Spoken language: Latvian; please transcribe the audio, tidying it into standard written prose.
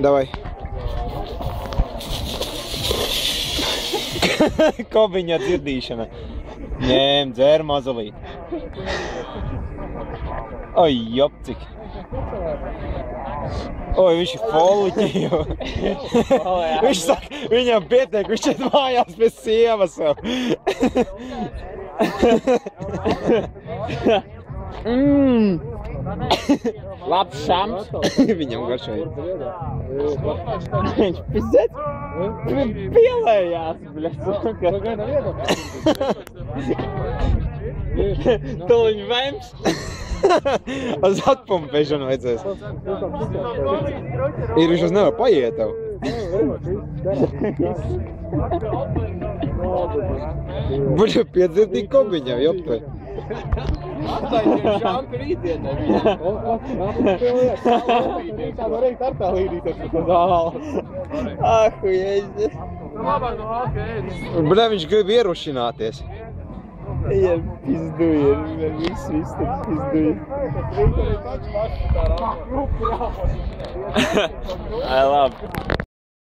Давай. Kobiņa dzirdīšana. Ņēm, dzer mazulīt. Oi, jopcik. Oi, viņš ir foliķi. Viņš saka, viņam pietiek, viņš iet mājās pie sievas vēl. Labs šams. Viņam garšoja. Viņš pizdēt? Pielējās, bļas. Tuliņ vems. Uz atpumpēšanu vajadzēs. Ir viņš uz nevar paiet tev. Buļa piedzirdīgi kobiņā, jopte. Atstājies šāmpi rītdienai viņa. Tā var reikt ar tā līdīties par to zāli. Ahu, jeģi. Labāk no āka ēdis. Buļa viņš grib ierušināties. Viņam pizduji, viņam viss tur pizduji. Rītdienai tāds paši tā rāma. Ai, labi.